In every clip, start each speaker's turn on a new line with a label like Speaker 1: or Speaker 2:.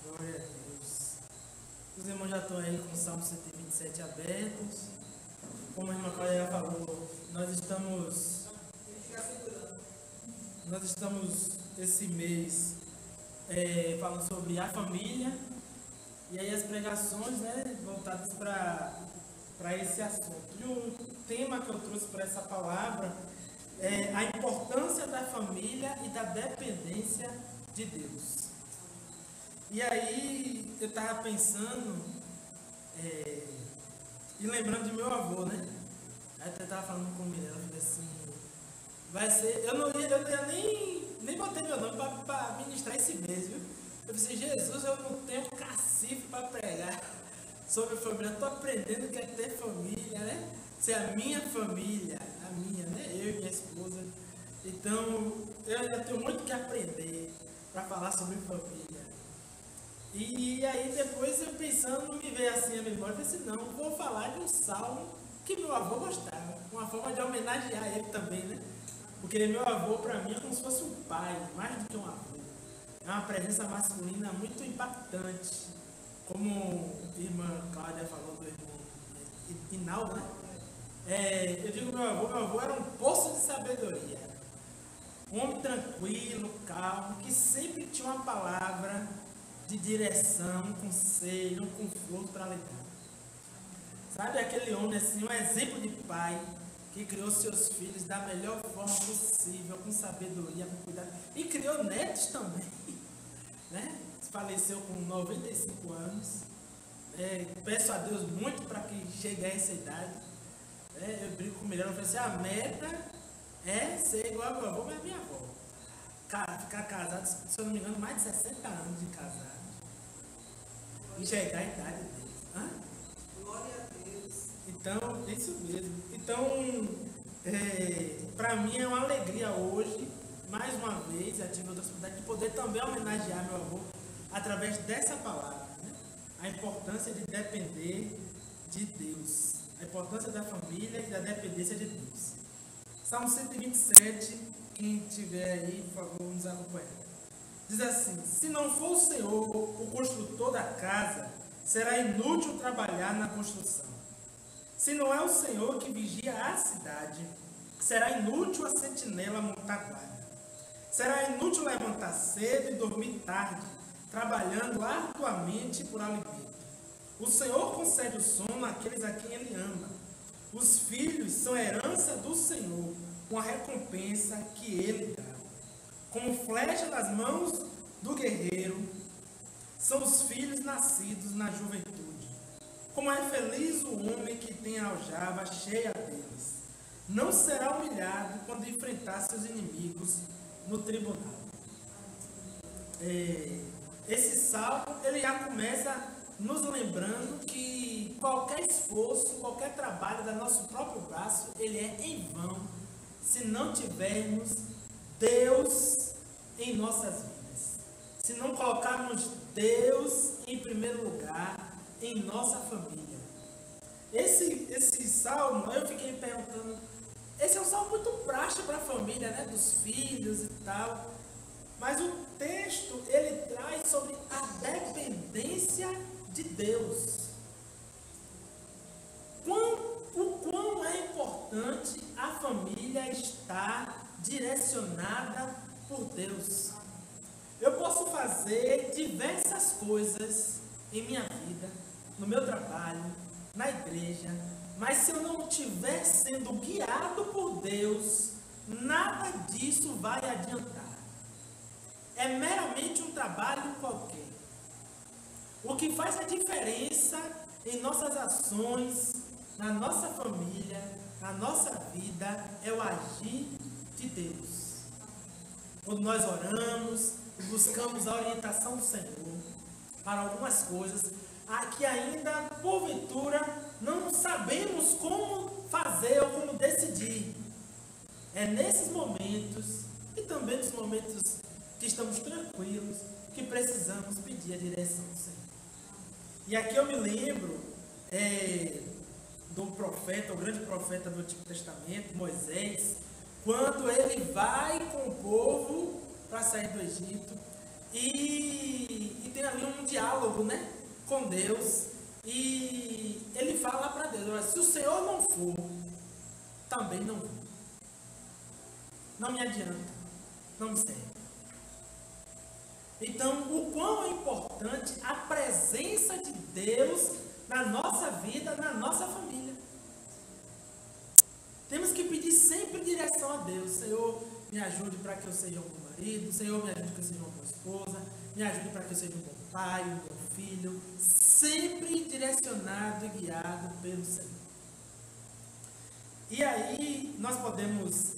Speaker 1: Glória a Deus. Os irmãos já estão aí com o Salmo 127 abertos. Como a irmã Cláudia já falou, nós estamos esse mês falando sobre a família. E aí as pregações, voltadas para esse assunto. E o tema que eu trouxe para essa palavra é a importância da família e da dependência de Deus. E aí eu estava pensando e lembrando de meu avô, né? Aí eu estava falando com ele, ela falou assim, vai ser, eu não ia nem botei meu nome para ministrar esse mês, viu? Eu pensei, Jesus, eu não tenho cacife para pregar sobre família, eu estou aprendendo o que é ter família, né? Ser a minha família, a minha, né? Eu e minha esposa. Então, eu ainda tenho muito que aprender para falar sobre família. E aí depois eu pensando, me veio assim a memória, eu falei assim, não, vou falar de um salmo que meu avô gostava, uma forma de homenagear ele também, né? Porque meu avô para mim é como se fosse um pai, mais do que um avô. É uma presença masculina muito impactante, como a irmã Cláudia falou do irmão Inaldo, né? Eu digo meu avô era um poço de sabedoria, um homem tranquilo, calmo, que sempre tinha uma palavra de direção, um conselho, um conforto para lidar. Sabe, aquele homem assim, um exemplo de pai, que criou seus filhos da melhor forma possível, com sabedoria, com cuidado, e criou netos também, né? Faleceu com 95 anos. Peço a Deus muito para que chegue a essa idade. Eu brinco com o Milena, eu falei assim, a meta é ser igual a meu avô, mas a minha avó. Ficar casado, se eu não me engano, mais de 60 anos de casado. E chegar à idade deles.
Speaker 2: Glória a Deus.
Speaker 1: Então, isso mesmo. Então, para mim é uma alegria hoje, mais uma vez, eu tive a oportunidade de poder também homenagear meu avô através dessa palavra, né? A importância de depender de Deus, a importância da família e da dependência de Deus. Salmo 127, quem tiver aí, por favor, nos acompanhe. Diz assim, se não for o Senhor o construtor da casa, será inútil trabalhar na construção. Se não é o Senhor que vigia a cidade, será inútil a sentinela montar guarda. Será inútil levantar cedo e dormir tarde, trabalhando arduamente por alimento. O Senhor concede o sono àqueles a quem Ele ama. Os filhos são herança do Senhor, uma recompensa que Ele dá. Como flecha nas mãos do guerreiro, são os filhos nascidos na juventude. Como é feliz o homem que tem a aljava cheia deles. Não será humilhado quando enfrentar seus inimigos no tribunal. Esse salmo, ele já começa nos lembrando que qualquer esforço, qualquer trabalho do nosso próprio braço, ele é em vão, se não tivermos Deus em nossas vidas. Se não colocarmos Deus em primeiro lugar em nossa família. Esse salmo, eu fiquei me perguntando, esse é um salmo muito prático para a família, né? Dos filhos e tal. Mas o texto, ele traz sobre a dependência de Deus. O quão é importante a família estar direcionada por Deus. Eu posso fazer diversas coisas em minha vida, no meu trabalho, na igreja, mas se eu não estiver sendo guiado por Deus, nada disso vai adiantar. É meramente um trabalho qualquer. O que faz a diferença em nossas ações, na nossa família, na nossa vida, é o agir de Deus. Quando nós oramos, buscamos a orientação do Senhor para algumas coisas que ainda, porventura, não sabemos como fazer ou como decidir. É nesses momentos, e também nos momentos que estamos tranquilos, que precisamos pedir a direção do Senhor. E aqui eu me lembro do profeta, o grande profeta do Antigo Testamento, Moisés, quando ele vai com o povo para sair do Egito, e tem ali um diálogo, né, com Deus, e ele fala para Deus: olha, se o Senhor não for, também não vou. Não me adianta, não me serve. Então, o quão é importante a presença de Deus na nossa vida, na nossa família. Temos que pedir sempre direção a Deus. Senhor, me ajude para que eu seja um bom marido. Senhor, me ajude para que eu seja uma boa esposa. Me ajude para que eu seja um bom pai, um bom filho. Sempre direcionado e guiado pelo Senhor. E aí, nós podemos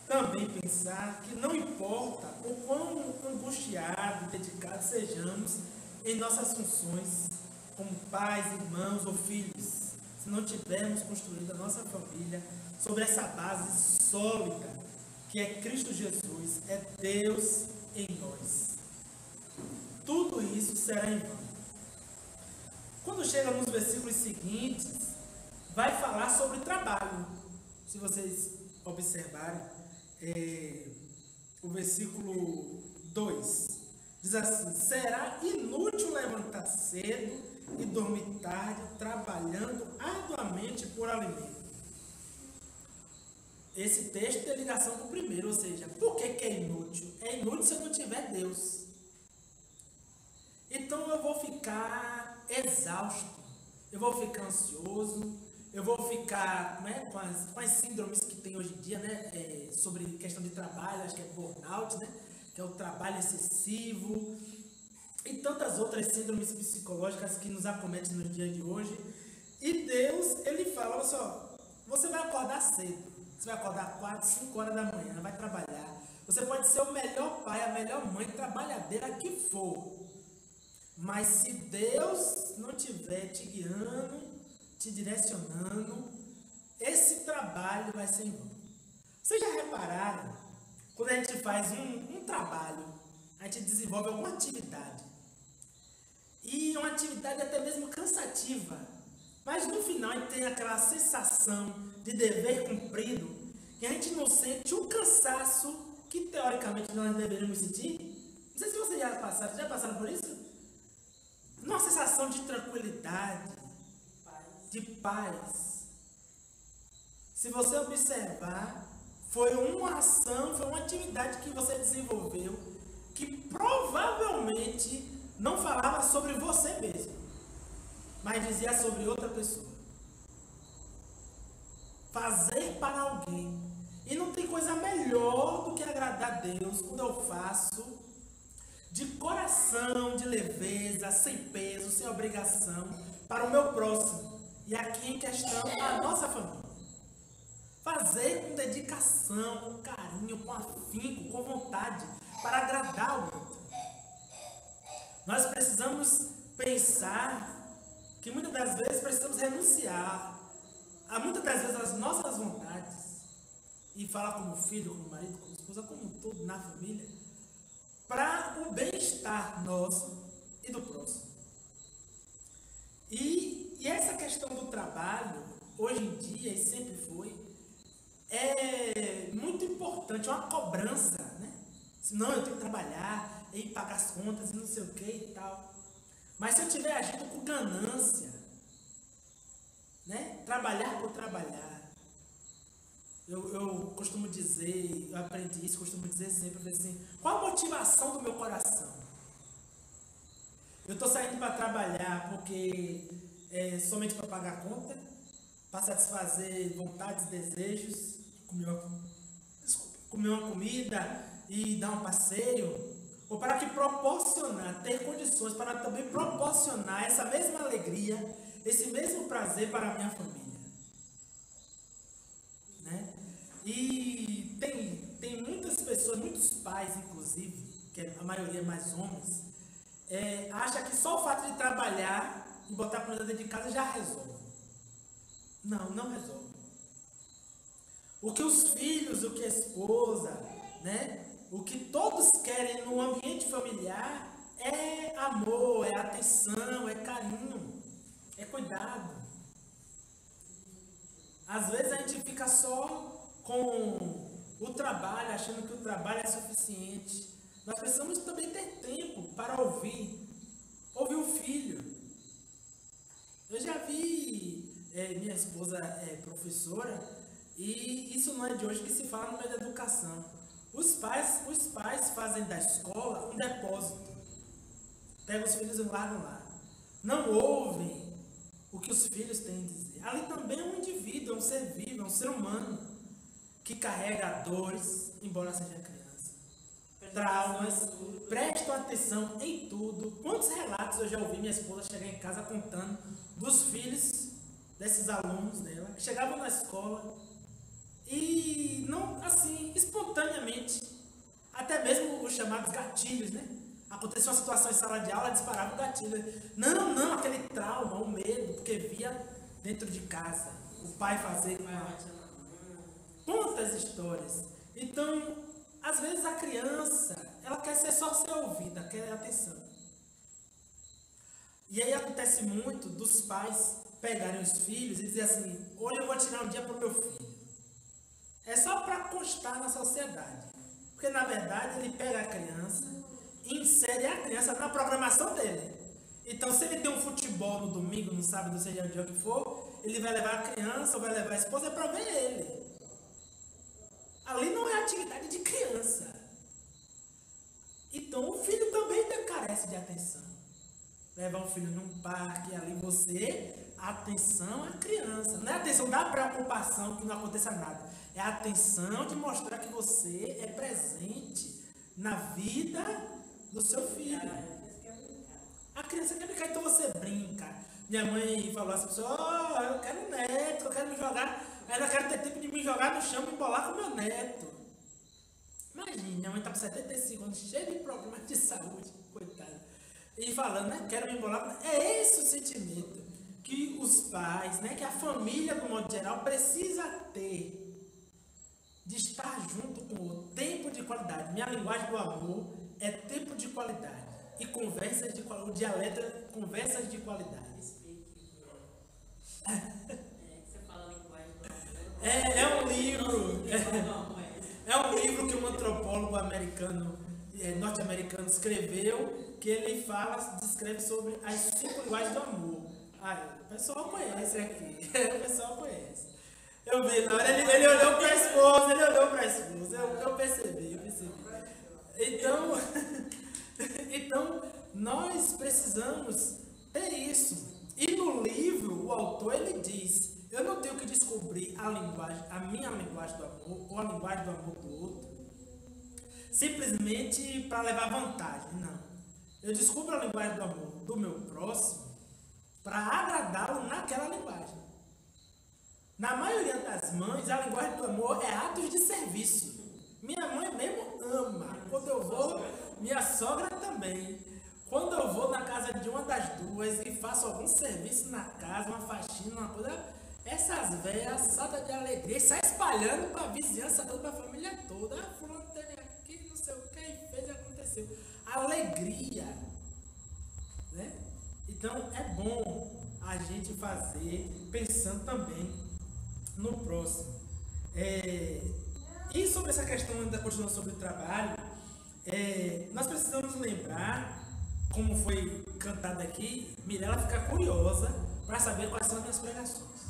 Speaker 1: também pensar que não importa o quão angustiado, dedicado sejamos em nossas funções como pais, irmãos ou filhos, se não tivermos construído a nossa família sobre essa base sólida que é Cristo Jesus, é Deus em nós. Tudo isso será em vão. Quando chega nos versículos seguintes, vai falar sobre trabalho. Se vocês observarem, o versículo 2 diz assim: será inútil levantar cedo e dormir tarde, trabalhando arduamente por alimento. Esse texto tem ligação com o primeiro, ou seja, por que é inútil? É inútil se eu não tiver Deus. Então eu vou ficar exausto, eu vou ficar ansioso, eu vou ficar, né, com as síndromes que tem hoje em dia, né, sobre questão de trabalho, acho que é burnout, né, que é o trabalho excessivo, e tantas outras síndromes psicológicas que nos acometem no dia de hoje. E Deus, ele fala: olha só, você vai acordar cedo, você vai acordar 4, 5 horas da manhã, vai trabalhar, você pode ser o melhor pai, a melhor mãe, trabalhadeira que for, mas se Deus não estiver te guiando, te direcionando, esse trabalho vai ser em vão. Vocês já repararam, quando a gente faz um trabalho, a gente desenvolve alguma atividade, e uma atividade até mesmo cansativa, mas no final a gente tem aquela sensação de dever cumprido, que a gente não sente o cansaço que teoricamente nós deveríamos sentir. Não sei se vocês já passaram por isso? Uma sensação de tranquilidade, de paz. Se você observar, foi uma ação, foi uma atividade que você desenvolveu que provavelmente não falava sobre você mesmo, mas dizia sobre outra pessoa. Fazer para alguém. E não tem coisa melhor do que agradar a Deus quando eu faço de coração, de leveza, sem peso, sem obrigação, para o meu próximo. E aqui em questão, a nossa família. Fazer com dedicação, com carinho, com afinco, com vontade, para agradar o outro. Nós precisamos pensar que muitas das vezes precisamos renunciar a muitas das vezes as nossas vontades e falar como filho, como marido, como esposa, como tudo na família, para o bem-estar nosso e do próximo. E essa questão do trabalho, hoje em dia, e sempre foi, é muito importante, uma cobrança, né? Senão eu tenho que trabalhar, e pagar as contas e não sei o que e tal. Mas se eu estiver agindo com ganância, né? Trabalhar por trabalhar, eu costumo dizer, eu aprendi isso, costumo dizer sempre assim: qual a motivação do meu coração? Eu estou saindo para trabalhar porque somente para pagar a conta, para satisfazer vontades, desejos, comer uma comida e dar um passeio, ou para que proporcionar, ter condições para também proporcionar essa mesma alegria, esse mesmo prazer para a minha família, né? E tem muitas pessoas, muitos pais inclusive, que a maioria é mais homens, acha que só o fato de trabalhar e botar a comida dentro de casa já resolve. Não resolve. O que os filhos, o que a esposa, né? O que todos querem no ambiente familiar é amor, é atenção, é carinho, é cuidado. Às vezes a gente fica só com o trabalho, achando que o trabalho é suficiente. Nós precisamos também ter tempo para ouvir minha esposa é professora, e isso não é de hoje que se fala no meio da educação. Os pais fazem da escola um depósito. Pegam os filhos e guardam lá. Não ouvem o que os filhos têm a dizer. Ali também é um indivíduo, é um ser vivo, é um ser humano que carrega dores, embora seja criança. Traumas, prestam atenção em tudo. Quantos relatos eu já ouvi minha esposa chegar em casa contando dos filhos desses alunos dela, que chegavam na escola e não, assim, espontaneamente, até mesmo os chamados gatilhos, né? Aconteceu uma situação em sala de aula, disparava o gatilho. Não, aquele trauma, o medo, porque via dentro de casa o pai fazer quantas histórias. Então, às vezes a criança, ela quer só ser ouvida, quer atenção. E aí acontece muito dos pais pegarem os filhos e dizer assim, hoje eu vou tirar um dia para o meu filho. É só para constar na sociedade. Porque na verdade ele pega a criança e insere a criança na programação dele. Então se ele tem um futebol no domingo, no sábado, seja o dia que for, ele vai levar a criança ou vai levar a esposa para ver ele. Ali não é atividade de criança. Então o filho também carece de atenção. Levar um filho num parque, ali você, atenção à criança. Não é atenção da preocupação que não aconteça nada. É a atenção de mostrar que você é presente na vida do seu filho. A criança quer brincar, então você brinca. Minha mãe falou assim, eu quero um neto, eu quero me jogar. Ela quer ter tempo de me jogar no chão e embolar com meu neto. Imagina, minha mãe está com 75 anos, cheia de problemas de saúde, coitada. E falando, né, quero me embolar. É esse o sentimento que os pais, né, que a família, do modo geral, precisa ter. De estar junto com o outro. Tempo de qualidade. Minha linguagem do amor é tempo de qualidade. E conversas de qualidade. O dialeto é conversas de qualidade.
Speaker 2: Você fala linguagem do amor.
Speaker 1: É um livro. É um livro que um antropólogo americano, norte-americano, escreveu, que ele descreve sobre as 5 linguagens do amor. O pessoal conhece aqui. O pessoal conhece. Eu vi, na hora ele olhou para a esposa, eu percebi. Então, nós precisamos ter isso. E no livro, o autor, ele diz, eu não tenho que descobrir a minha linguagem do amor, ou a linguagem do amor do outro, simplesmente para levar vantagem, não. Eu descubro a linguagem do amor do meu próximo para agradá-lo naquela linguagem. Na maioria das mães, a linguagem do amor é atos de serviço. Minha mãe mesmo ama. Quando eu vou, minha sogra também. Quando eu vou na casa de uma das duas e faço algum serviço na casa, uma faxina, uma coisa, essas velhas saltam de alegria e saem espalhando para a vizinhança toda, para a família toda. Fulano teve aqui, não sei o que, fez e aconteceu. Alegria. Né? Então, é bom a gente fazer pensando também no próximo. E sobre essa questão, ainda continuando sobre o trabalho, nós precisamos lembrar, como foi cantado aqui, Mirella fica curiosa para saber quais são as minhas pregações.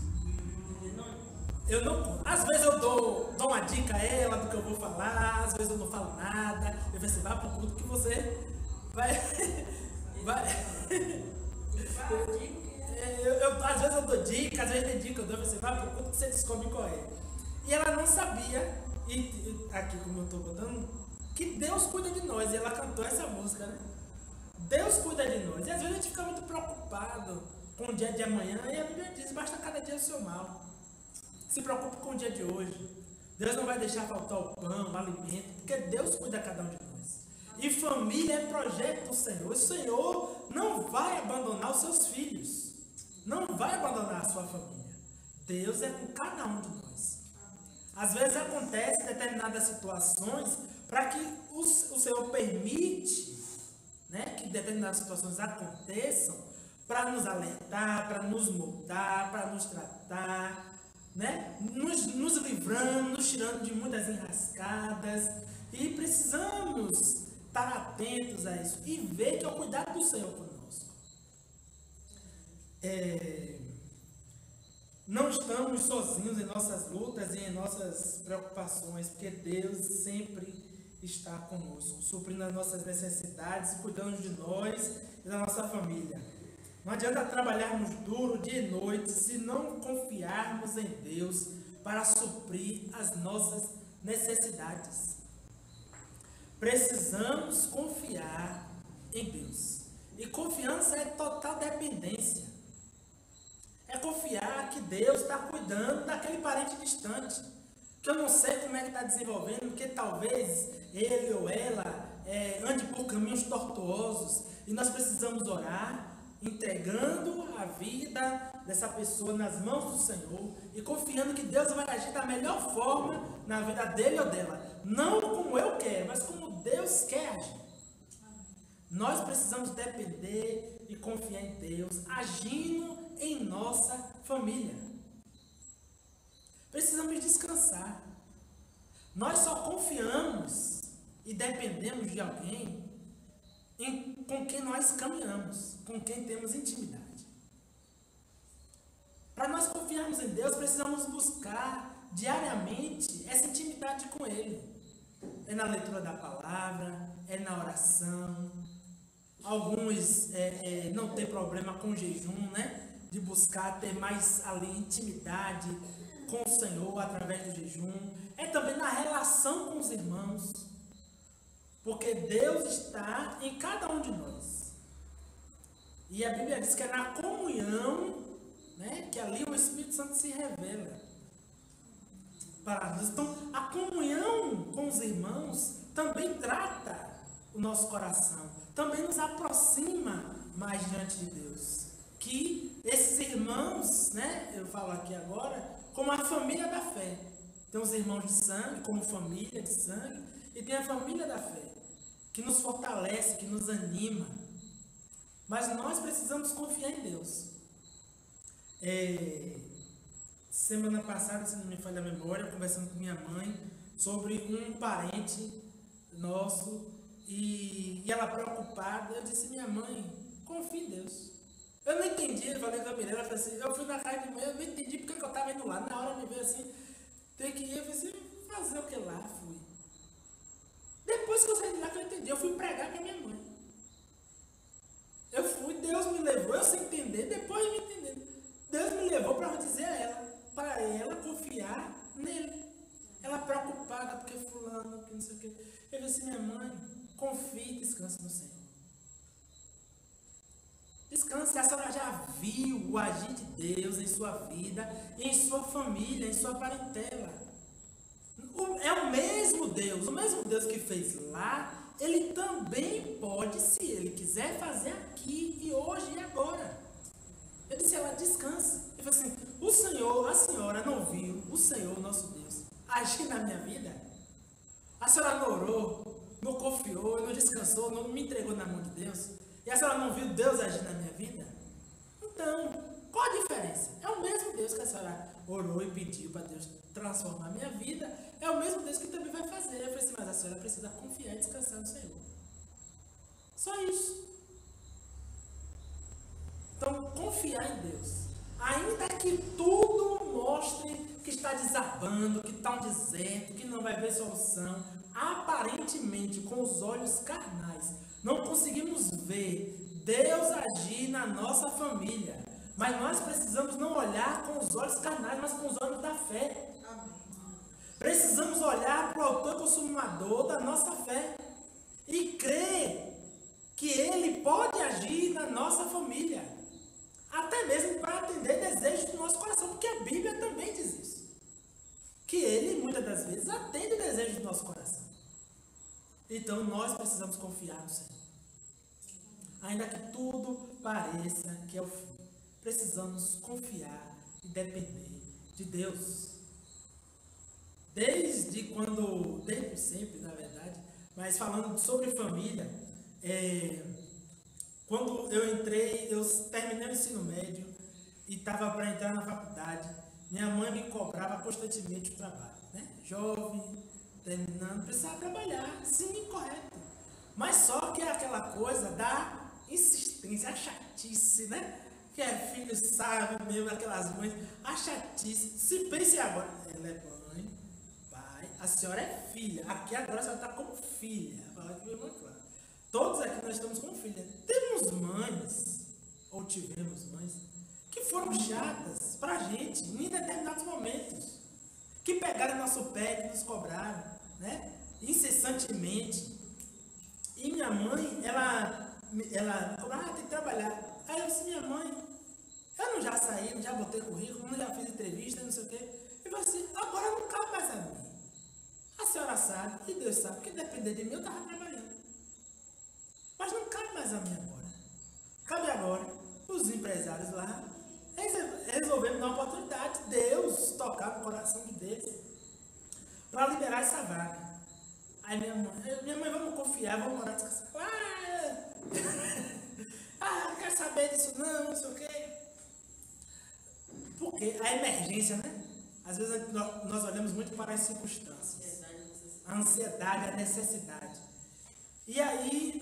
Speaker 1: Às vezes eu dou uma dica a ela do que eu vou falar, às vezes eu não falo nada, eu vou vá para o culto que você vai às vezes eu dou dica, às vezes tem dica, eu dou, você vai para o culto que você descobre qual é. E ela não sabia, e aqui como eu estou botando, que Deus cuida de nós, e ela cantou essa música, né? Deus cuida de nós, e às vezes a gente fica muito preocupado com o dia de amanhã, e a Bíblia diz, basta cada dia o seu mal. Se preocupe com o dia de hoje. Deus não vai deixar faltar o pão, o alimento, porque Deus cuida de cada um de nós. E família é projeto do Senhor. O Senhor não vai abandonar os seus filhos. Não vai abandonar a sua família. Deus é com cada um de nós. Às vezes acontece determinadas situações para que o Senhor permite, né, que determinadas situações aconteçam para nos alertar, para nos moldar, para nos tratar, né, nos livrando, nos tirando de muitas enrascadas. E precisamos estar atentos a isso e ver que é o cuidado do Senhor conosco. não estamos sozinhos em nossas lutas e em nossas preocupações, porque Deus sempre está conosco, suprindo as nossas necessidades, cuidando de nós e da nossa família. Não adianta trabalharmos duro dia e noite se não confiarmos em Deus para suprir as nossas necessidades. Precisamos confiar em Deus. E confiança é total dependência. É confiar que Deus está cuidando daquele parente distante, que eu não sei como é que está desenvolvendo, porque talvez ele ou ela ande por caminhos tortuosos, e nós precisamos orar, entregando a vida dessa pessoa nas mãos do Senhor, e confiando que Deus vai agir da melhor forma na vida dele ou dela, não como eu quero, mas como Deus quer agir. Nós precisamos depender e confiar em Deus, agindo em nossa família. Precisamos descansar. Nós só confiamos e dependemos de alguém com quem nós caminhamos, com quem temos intimidade. Para nós confiarmos em Deus, precisamos buscar diariamente essa intimidade com Ele. É na leitura da palavra, é na oração. Alguns não têm problema com jejum, né? De buscar ter mais ali intimidade com o Senhor através do jejum. É também na relação com os irmãos. Porque Deus está em cada um de nós. E a Bíblia diz que é na comunhão, né, que ali o Espírito Santo se revela para nós. Então, a comunhão com os irmãos também trata o nosso coração. Também nos aproxima mais diante de Deus. Que esses irmãos, né, eu falo aqui agora, como a família da fé. Tem os irmãos de sangue, como família de sangue, e tem a família da fé, que nos fortalece, que nos anima. Mas nós precisamos confiar em Deus. Semana passada, se não me falha a memória, conversando com minha mãe sobre um parente nosso, e ela preocupada, eu disse: minha mãe, confia em Deus. Eu não entendi, eu falei com a Mirella, assim, eu fui na casa de manhã, eu não entendi porque que eu estava indo lá. Na hora me veio assim, tem que ir, eu falei assim, fazer o que lá? Fui. Depois que eu saí de lá, que eu entendi, eu fui pregar com a minha mãe. Eu fui, Deus me levou, eu sem entender, depois me entendendo. Deus me levou para dizer a ela, para ela confiar nele. Ela preocupada, porque fulano, porque não sei o quê. Eu disse assim: minha mãe, confie e descanse no Senhor. Descanse, a senhora já viu o agir de Deus em sua vida, em sua família, em sua parentela. É o mesmo Deus que fez lá, Ele também pode, se Ele quiser, fazer aqui e hoje e agora. Eu disse a ela: descanse. Eu falei assim: o Senhor, a senhora não viu o Senhor, nosso Deus, agir na minha vida? A senhora não orou, não confiou, não descansou, não me entregou na mão de Deus? E a senhora não viu Deus agir na minha vida? Então, qual a diferença? É o mesmo Deus que a senhora orou e pediu para Deus transformar a minha vida, é o mesmo Deus que também vai fazer. Eu falei assim: mas a senhora precisa confiar e descansar no Senhor. Só isso. Então, confiar em Deus. Ainda que tudo mostre que está desabando, que está um deserto, que não vai haver solução, aparentemente, com os olhos carnais, não conseguimos ver Deus agir na nossa família. Mas nós precisamos não olhar com os olhos carnais, mas com os olhos da fé. Precisamos olhar para o autor consumador da nossa fé e crer que Ele pode agir na nossa família, até mesmo para atender desejos do nosso coração, porque a Bíblia também diz isso, que Ele muitas das vezes atende desejos do nosso coração. Então nós precisamos confiar no Senhor, ainda que tudo pareça que é o fim. Precisamos confiar e depender de Deus. Desde sempre, na verdade, mas falando sobre família, quando eu terminei o ensino médio e estava para entrar na faculdade, minha mãe me cobrava constantemente o trabalho, né? Jovem, terminando, precisava trabalhar, sim, correto. Mas só que é aquela coisa da insistência, a chatice, né? que é filho sabe mesmo, aquelas mães, a chatice. Se pense agora, ela é mãe, pai, a senhora é filha. Aqui agora a senhora está como filha. Claro. Todos aqui nós estamos como filha. Temos mães, ou tivemos mães, que foram chatas pra gente em determinados momentos. Que pegaram nosso pé, que nos cobraram, né? Incessantemente. E minha mãe, ela cobrava, tem que trabalhar. Aí eu disse, minha mãe, eu não já saí, não já botei currículo, não já fiz entrevista, não sei o quê. E falei assim, agora não cabe mais a mim. A senhora sabe, e Deus sabe, que depender de mim eu estava trabalhando. Mas não cabe mais a mim agora. Cabe agora os empresários lá resolvendo dar uma oportunidade, Deus tocar no coração deles para liberar essa vaga. Aí minha mãe, vamos confiar, vamos orar, descansar. Não quero saber disso não sei o quê. Porque a emergência, né? Às vezes nós olhamos muito para as circunstâncias. A ansiedade, a necessidade. E aí,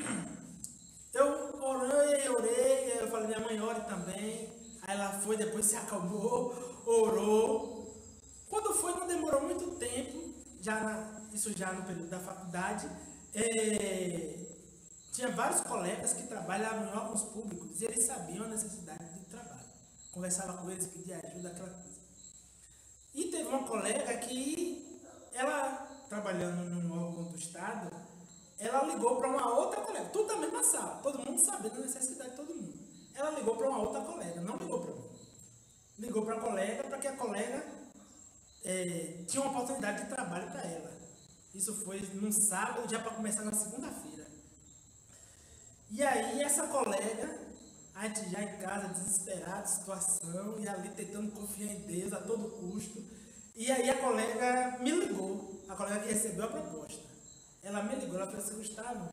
Speaker 1: eu orei, eu falei, minha mãe ore também. Aí ela foi, depois se acalmou, orou. Quando foi, não demorou muito tempo, isso já no período da faculdade, tinha vários colegas que trabalhavam em órgãos públicos e eles sabiam a necessidade de trabalho. Conversava com eles, pedia ajuda, aquela coisa. E teve uma colega que, ela, trabalhando num órgão do Estado, ela ligou para uma outra colega, tudo da mesma sala, todo mundo sabendo a necessidade de todo mundo. Ela ligou para uma outra colega, não ligou para mim. Ligou para a colega, para que a colega tinha uma oportunidade de trabalho para ela. Isso foi num sábado, já para começar na segunda-feira. E aí, essa colega, a gente já em casa, desesperado, situação, e ali tentando confiar em Deus a todo custo. E aí, a colega me ligou, a colega que recebeu a proposta. Ela me ligou, ela falou assim, Gustavo,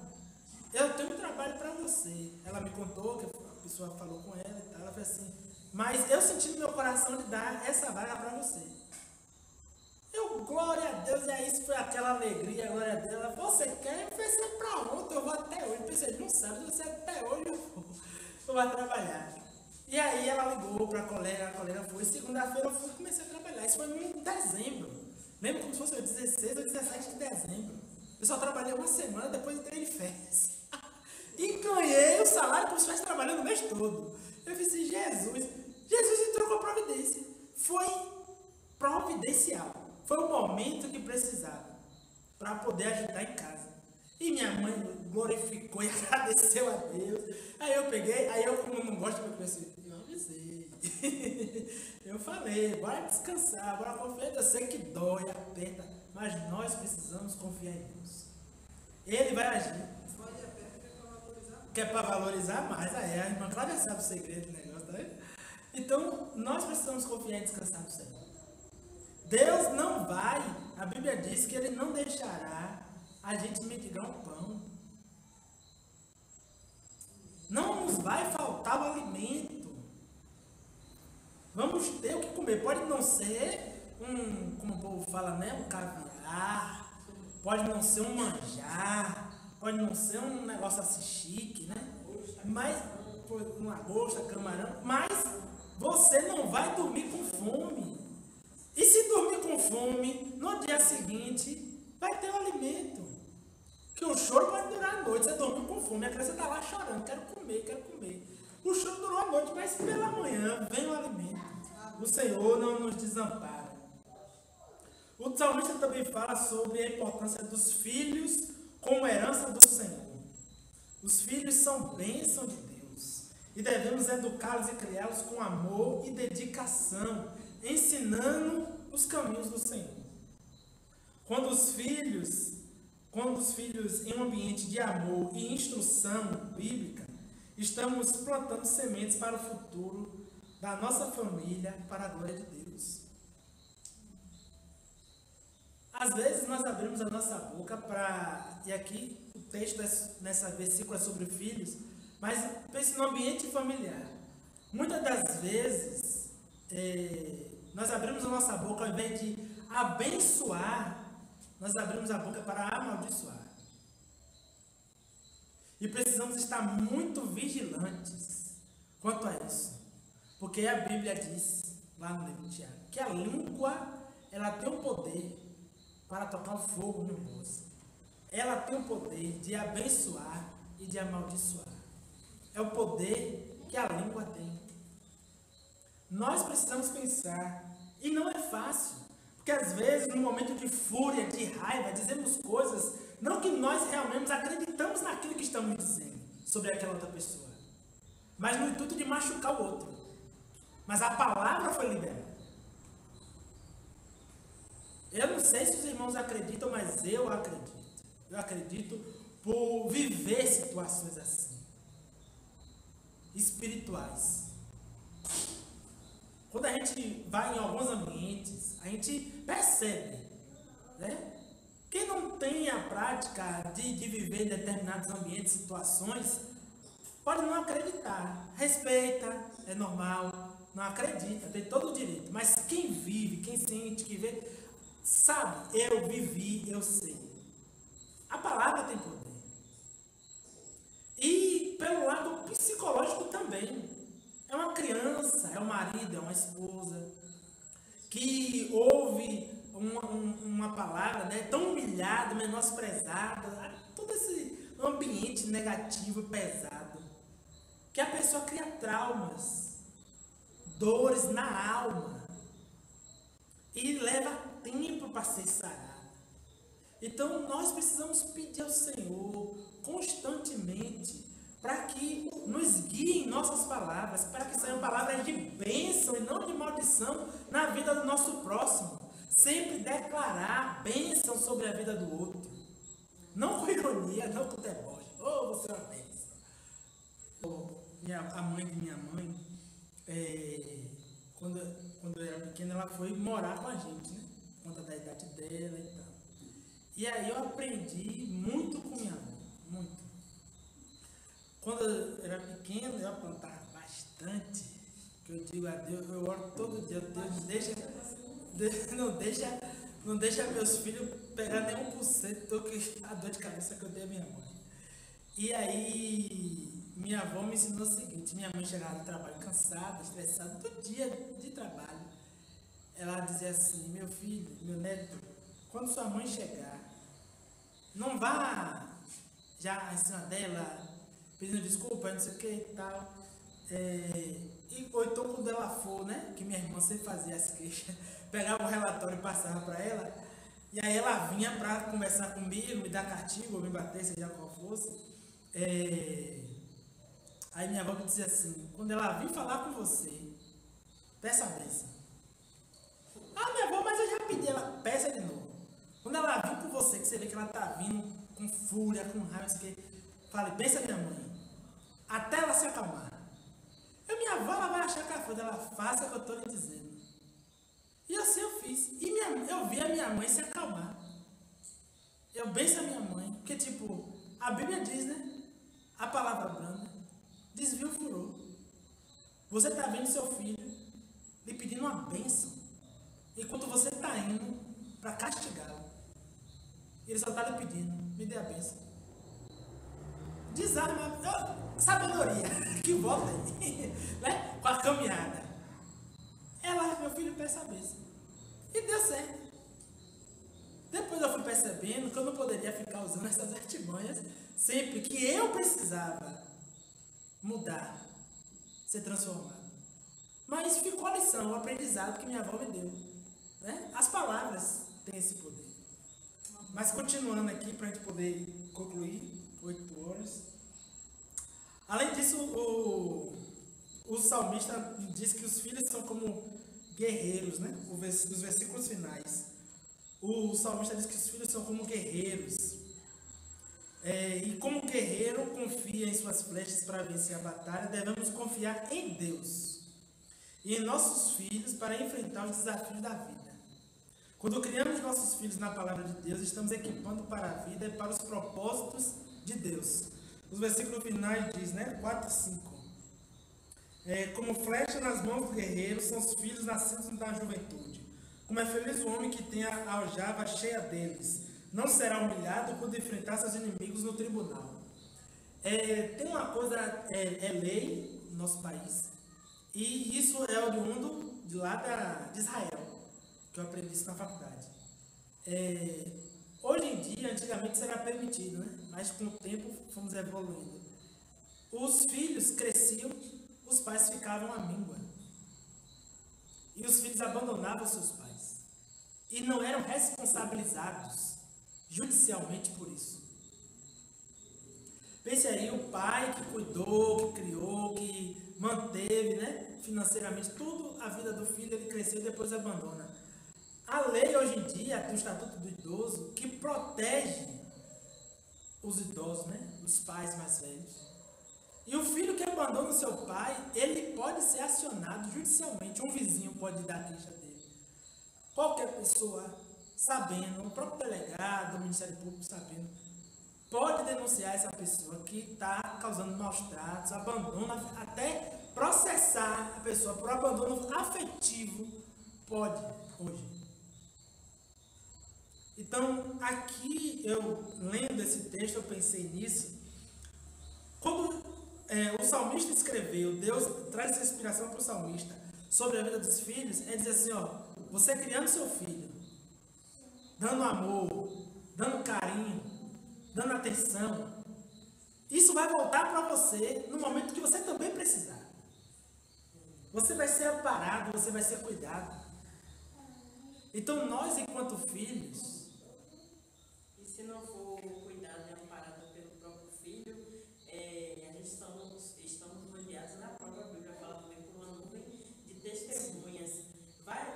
Speaker 1: eu tenho um trabalho para você. Ela me contou, que a pessoa falou com ela e tal, ela falou assim, mas eu senti no meu coração de dar essa vaga para você. Eu, glória a Deus, e aí isso foi aquela alegria, glória a Deus. Ela, você quer? Eu falei, você é pra ontem, eu vou até hoje. Eu pensei, não sabe, você até hoje eu vou trabalhar. E aí ela ligou para a colega foi, segunda-feira eu fui comecei a trabalhar. Isso foi em dezembro. Lembro como se fosse 16 ou 17 de dezembro. Eu só trabalhei uma semana, depois entrei de férias. E ganhei o salário como se estivesse trabalhando o mês todo. Eu disse, Jesus entrou com a providência. Foi providencial. Foi o momento que precisava para poder ajudar em casa. E minha mãe glorificou e agradeceu a Deus. Aí eu peguei, como não gosto de assim, eu avisei. Eu falei, bora descansar, bora confiar. Eu sei que dói, aperta, mas nós precisamos confiar em Deus. Ele vai agir. Quer para valorizar mais. A irmã Cláudia sabe o segredo do negócio, tá vendo? Então, nós precisamos confiar e descansar no Senhor. Deus não vai, a Bíblia diz que Ele não deixará a gente mendigar um pão. Não nos vai faltar o alimento. Vamos ter o que comer. Pode não ser como o povo fala, né? Um caviar. Pode não ser um manjar. Pode não ser um negócio assim chique, né? Mas, uma lagosta, camarão. Mas você não vai dormir com fome. E se dormir com fome, no dia seguinte, vai ter o alimento. Que o choro pode durar a noite. Você dormiu com fome, a criança está lá chorando, quero comer. O choro durou a noite, mas pela manhã vem o alimento. O Senhor não nos desampara. O salmista também fala sobre a importância dos filhos como herança do Senhor. Os filhos são bênção de Deus. E devemos educá-los e criá-los com amor e dedicação, ensinando os caminhos do Senhor. Quando os filhos em um ambiente de amor e instrução bíblica, estamos plantando sementes para o futuro da nossa família, para a glória de Deus. Às vezes nós abrimos a nossa boca para, e aqui o texto nessa versícula é sobre filhos, mas pense no ambiente familiar. Muitas das vezes, nós abrimos a nossa boca, ao invés de abençoar, nós abrimos a boca para amaldiçoar. E precisamos estar muito vigilantes quanto a isso. Porque a Bíblia diz, lá no livro de Tiago, que a língua, ela tem o poder para tocar o fogo no moço. Ela tem o poder de abençoar e de amaldiçoar. É o poder que a língua tem. Nós precisamos pensar, e não é fácil, porque às vezes, no momento de fúria, de raiva, dizemos coisas, não que nós realmente acreditamos naquilo que estamos dizendo sobre aquela outra pessoa, mas no intuito de machucar o outro. Mas a palavra foi liberada. Eu não sei se os irmãos acreditam, mas eu acredito. Eu acredito por viver situações assim, espirituais. Quando a gente vai em alguns ambientes, a gente percebe, né? Quem não tem a prática de viver em determinados ambientes, situações, pode não acreditar. Respeita, é normal, não acredita, tem todo o direito. Mas quem vive, quem sente, que vê, sabe, eu vivi, eu sei. A palavra tem poder. E pelo lado psicológico também. É uma criança, é um marido, é uma esposa, que ouve uma palavra, né, tão humilhada, menosprezada, todo esse ambiente negativo, pesado, que a pessoa cria traumas, dores na alma, e leva tempo para ser sarada. Então, nós precisamos pedir ao Senhor constantemente para que nos guie em nossas palavras, para que saiam palavras de bênção e não de maldição na vida do nosso próximo. Sempre declarar bênção sobre a vida do outro. Não com ironia, não com deboche. Oh, você é uma bênção. A mãe de minha mãe, quando eu era pequena, ela foi morar com a gente, né? Por conta da idade dela e tal. E aí eu aprendi muito com minha mãe, muito. Quando eu era pequeno, eu aprontava bastante, que eu digo a Deus, eu oro todo dia, Deus não deixa meus filhos pegar nem 1% do que a dor de cabeça que eu dei à minha mãe. E aí, minha avó me ensinou o seguinte, minha mãe chegava do trabalho cansada, estressada, todo dia de trabalho. Ela dizia assim, meu filho, meu neto, quando sua mãe chegar, não vá já em cima dela, pedindo desculpa, não sei o que e tal. Ou então quando ela for, né, que minha irmã sempre fazia as queixas, pegava o relatório e passava para ela, e aí ela vinha para conversar comigo, me dar castigo, ou me bater, seja qual fosse. Aí minha avó me dizia assim, quando ela vir falar com você, peça a bênção. Ah, minha avó, mas eu já pedi, ela peça de novo. Quando ela vir com você, que você vê que ela está vindo com fúria, com raiva, não sei o que, fale, bença minha mãe, até ela se acalmar. Minha avó, ela vai achar que ela foi, ela faça o que eu estou lhe dizendo. E assim eu fiz. E eu vi a minha mãe se acalmar. Eu benço a minha mãe, porque tipo, a Bíblia diz, né? A palavra branda desvia o furor. Você está vendo seu filho lhe pedindo uma bênção, enquanto você está indo para castigá-lo. Ele só está lhe pedindo, me dê a bênção. Desarma, sabedoria, que volta aí, né? Com a caminhada. Ela, meu filho, peça a bênção. E deu certo. Depois eu fui percebendo que eu não poderia ficar usando essas artimanhas sempre que eu precisava mudar, ser transformado. Mas ficou a lição, o aprendizado que minha avó me deu. Né? As palavras têm esse poder. Mas continuando aqui, para a gente poder concluir, 8 horas. Além disso, o salmista diz que os filhos são como guerreiros, né? Os versículos finais. O salmista diz que os filhos são como guerreiros. E como guerreiro confia em suas flechas para vencer a batalha, devemos confiar em Deus e em nossos filhos para enfrentar os desafios da vida. Quando criamos nossos filhos na palavra de Deus, estamos equipando para a vida e para os propósitos de Deus. Os versículos finais diz, né? 4 e 5. Como flecha nas mãos do guerreiro são os filhos nascidos da juventude. Como é feliz o homem que tem a aljava cheia deles. Não será humilhado quando enfrentar seus inimigos no tribunal. Tem uma coisa, lei no nosso país, E isso é oriundo de lá de Israel, que eu aprendi isso na faculdade. Hoje em dia, antigamente isso era permitido, né? Mas com o tempo fomos evoluindo. Os filhos cresciam, os pais ficavam à míngua. E os filhos abandonavam seus pais. E não eram responsabilizados judicialmente por isso. Pense aí, o pai que cuidou, que criou, que manteve, né, financeiramente tudo a vida do filho, ele cresceu e depois abandona. A lei hoje em dia, do Estatuto do Idoso, que protege os idosos, né, os pais mais velhos. E o filho que abandona o seu pai, ele pode ser acionado judicialmente. Um vizinho pode dar a queixa dele. Qualquer pessoa, sabendo, o próprio delegado, o Ministério Público sabendo, pode denunciar essa pessoa que está causando maus tratos, abandono, até processar a pessoa por abandono afetivo, pode hoje. Então, aqui, eu lendo esse texto, eu pensei nisso. Quando o salmista escreveu, Deus traz essa inspiração para o salmista sobre a vida dos filhos, é dizer assim, ó, você criando seu filho, dando amor, dando carinho, dando atenção, isso vai voltar para você no momento que você também precisar. Você vai ser amparado, você vai ser cuidado. Então nós, enquanto filhos,
Speaker 2: E se não for cuidado e amparado pelo próprio filho, a gente estamos rodeados, na própria Bíblia fala também, por uma nuvem de testemunhas.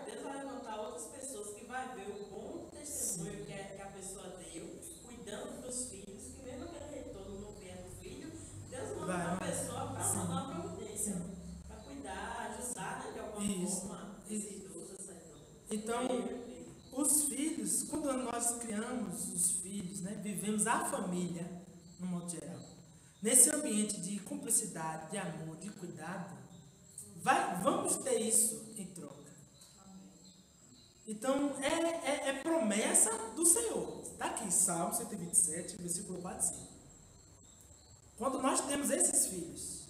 Speaker 2: Deus vai levantar outras pessoas que vai ver o bom testemunho que a pessoa deu, cuidando dos filhos, que mesmo aquele retorno não vier do filho, Deus manda uma pessoa para mandar uma providência, para cuidar, ajudar, né, de alguma forma, esse idoso, essa idosa.
Speaker 1: Então, os filhos, quando nós criamos os filhos, né, vivemos a família, no modo geral, nesse ambiente de cumplicidade, de amor, de cuidado, vamos ter isso em troca. Então, é promessa do Senhor. Está aqui, Salmo 127, versículo 4 e 5. Quando nós temos esses filhos,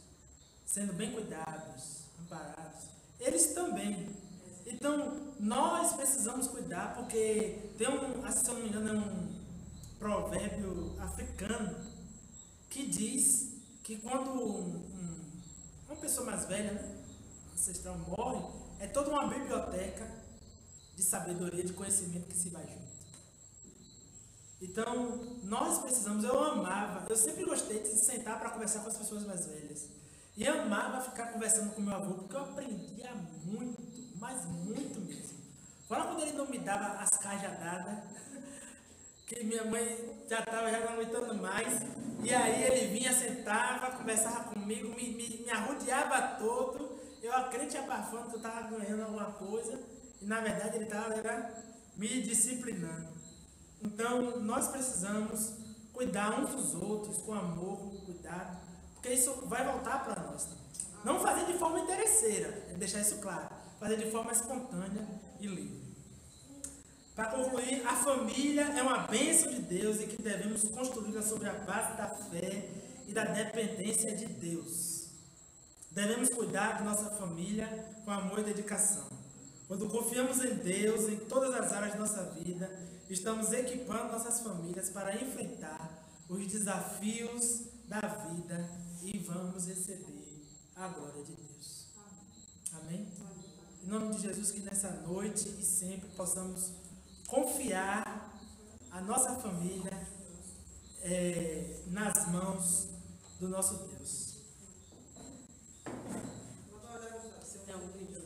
Speaker 1: sendo bem cuidados, amparados, eles também. Então, nós precisamos cuidar, porque tem se eu não me engano, é um provérbio africano que diz que quando uma pessoa mais velha, né, ancestral, morre, é toda uma biblioteca de sabedoria, de conhecimento que se vai junto. Então, nós precisamos, eu sempre gostei de sentar para conversar com as pessoas mais velhas. E eu amava ficar conversando com meu avô, porque eu aprendia muito, mas muito mesmo. Fora quando ele não me dava as cajadadas, que minha mãe já estava não aguentando mais, e aí ele vinha, sentava, conversava comigo, me arrodeava todo, eu acredito abafando que eu estava ganhando alguma coisa, e na verdade ele estava me disciplinando. Então, nós precisamos cuidar uns dos outros com amor, com cuidado, porque isso vai voltar para nós. Não fazer de forma interesseira, deixar isso claro, fazer de forma espontânea e livre. Para concluir, a família é uma bênção de Deus e que devemos construí-la sobre a base da fé e da dependência de Deus. Devemos cuidar de nossa família com amor e dedicação. Quando confiamos em Deus em todas as áreas de nossa vida, estamos equipando nossas famílias para enfrentar os desafios da vida e vamos receber a glória de Deus. Amém? Em nome de Jesus, que nessa noite e sempre possamos confiar a nossa família nas mãos do nosso Deus.
Speaker 2: Você tem algum pedido?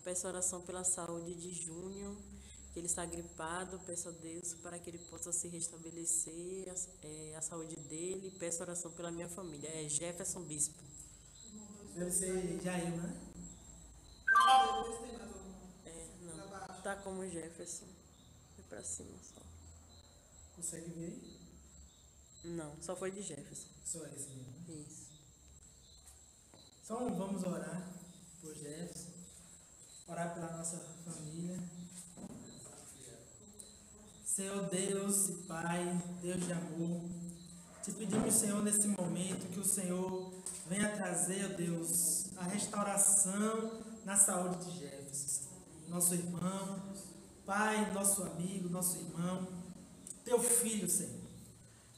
Speaker 2: Peço oração pela saúde de Júnior, que ele está gripado. Peço a Deus para que ele possa se restabelecer a saúde dele. Peço oração pela minha família. É Jefferson Bispo.
Speaker 1: Deve ser Jair, né?
Speaker 2: Não. Tá como Jefferson. Foi pra cima só.
Speaker 1: Consegue ver aí?
Speaker 2: Não, só foi de Jefferson.
Speaker 1: Só esse mesmo.
Speaker 2: Isso.
Speaker 1: Então vamos orar por Jefferson. Orar pela nossa família. Senhor Deus e Pai, Deus de amor, Te pedimos, Senhor, nesse momento, que o Senhor venha trazer, ó Deus, a restauração na saúde de Jefferson, nosso irmão, Pai, nosso amigo, nosso irmão, teu filho, Senhor.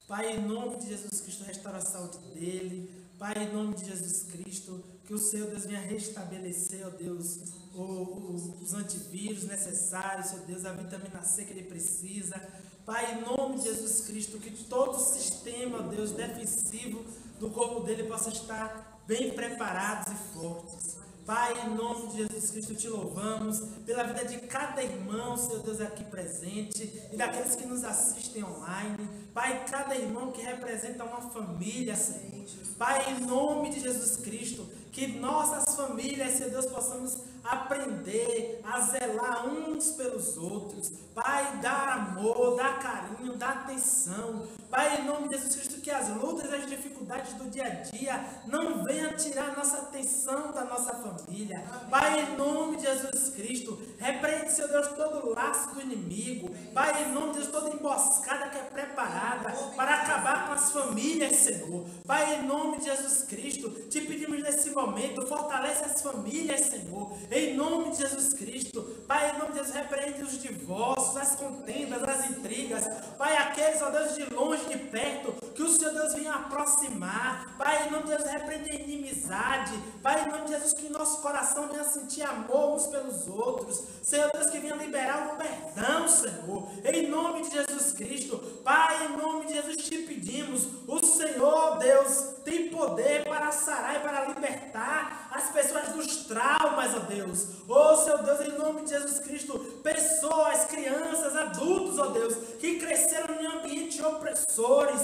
Speaker 1: Pai, em nome de Jesus Cristo, restaura a saúde dele. Pai, em nome de Jesus Cristo, que o Senhor Deus venha restabelecer, ó Deus, os antivírus necessários, ó Deus, a vitamina C que ele precisa. Pai, em nome de Jesus Cristo, que todo o sistema, ó Deus, defensivo do corpo dele possa estar bem preparados e fortes. Pai, em nome de Jesus Cristo, te louvamos pela vida de cada irmão, Senhor Deus, aqui presente e daqueles que nos assistem online. Pai, cada irmão que representa uma família, Senhor. Pai, em nome de Jesus Cristo, que nossas famílias, Senhor Deus, possamos aprender a zelar uns pelos outros. Pai, dar amor, dar carinho, dar atenção. Pai, em nome de Jesus Cristo, que as lutas e as dificuldades do dia a dia não venham tirar a nossa atenção da nossa família. Pai, em nome de Jesus Cristo, repreende, Senhor Deus, todo o laço do inimigo. Pai, em nome de Deus, toda emboscada que é preparada para acabar com as famílias, Senhor. Pai, em nome de Jesus Cristo, te pedimos nesse momento, fortalece as famílias, Senhor. Em nome de Jesus Cristo, Pai, em nome de Jesus, repreende os divórcios, as contendas, as intrigas. Pai, aqueles, ó Deus, de longe, de perto, que o Senhor Deus venha aproximar. Pai, em nome de Jesus, repreende a inimizade. Pai, em nome de Jesus, que nosso coração venha sentir amor uns pelos outros. Senhor Deus, que venha liberar o perdão, Senhor. Em nome de Jesus Cristo, Pai, em nome de Jesus, te pedimos. O Senhor, Deus, tem poder para sarar e para libertar as pessoas dos traumas, ó Deus. Ó, Senhor Deus, em nome de Jesus Cristo, pessoas, crianças, adultos, ó Deus, que cresceram em ambientes opressores,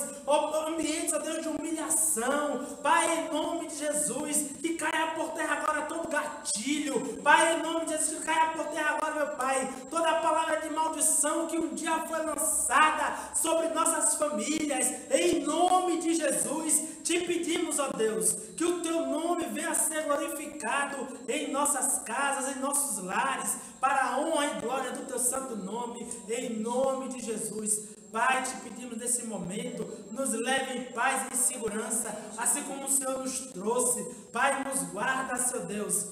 Speaker 1: ambientes, ó Deus, de humilhação. Pai, em nome de Jesus, que caia por terra agora todo gatilho. Pai, em nome de Jesus, que caia por terra agora, meu Pai, toda a palavra de maldição que um dia foi lançada sobre nossas famílias. Em nome de Jesus, te pedimos, ó Deus, que o teu nome venha a ser glorificado em nossas casas, em nossos lares, para a honra e glória do teu santo nome, em nome de Jesus. Pai, te pedimos nesse momento, nos leve em paz e em segurança, assim como o Senhor nos trouxe. Pai, nos guarda, Senhor Deus,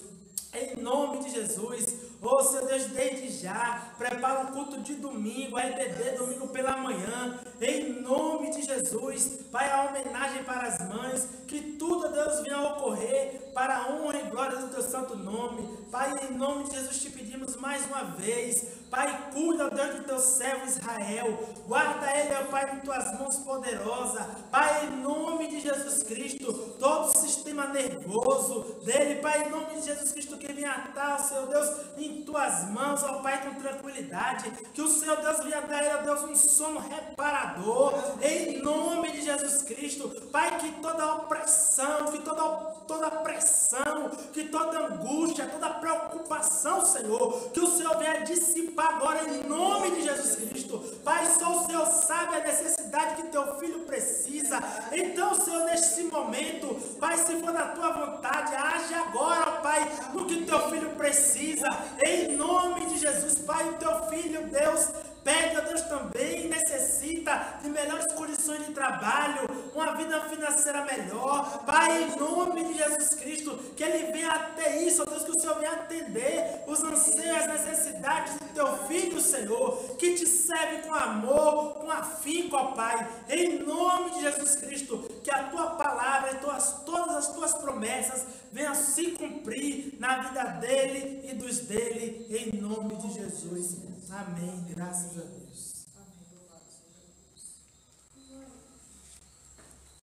Speaker 1: em nome de Jesus. Oh, Senhor Deus, desde já, prepara o culto de domingo, a EBD, domingo pela manhã, em nome de Jesus. Pai, a homenagem para as mães, que tudo, Deus, venha a ocorrer para a honra e glória do teu santo nome. Pai, em nome de Jesus, te pedimos mais uma vez. Pai, cuida, Deus, do teu servo Israel. Guarda ele, ó Pai, em tuas mãos poderosas. Pai, em nome de Jesus Cristo, todo o sistema nervoso dele, Pai, em nome de Jesus Cristo, que venha atar, Senhor Deus, em tuas mãos, ó Pai, com tranquilidade. Que o Senhor Deus venha dar, ó Deus, um sono reparador. Em nome de Jesus Cristo, Pai, que toda opressão, que toda pressão, que toda angústia, toda preocupação, Senhor, que o Senhor venha dissipar agora em nome de Jesus Cristo. Pai, só o Senhor sabe a necessidade que teu filho precisa. Então, Senhor, neste momento, Pai, se for da tua vontade, age agora, ó Pai, no que teu filho precisa. Em nome de Jesus, Pai, o teu filho, Deus, pede, ó Deus, também necessita de melhores condições de trabalho, uma vida financeira melhor. Pai, em nome de Jesus Cristo, que ele venha até isso, ó Deus, que o Senhor venha atender os anseios, as necessidades do teu filho, Senhor, que te serve com amor, com afinco, ó Pai. Em nome de Jesus Cristo, que a tua palavra e todas as tuas promessas venham se cumprir na vida dele e dos dele, em nome de Jesus. Amém. Graças a Deus.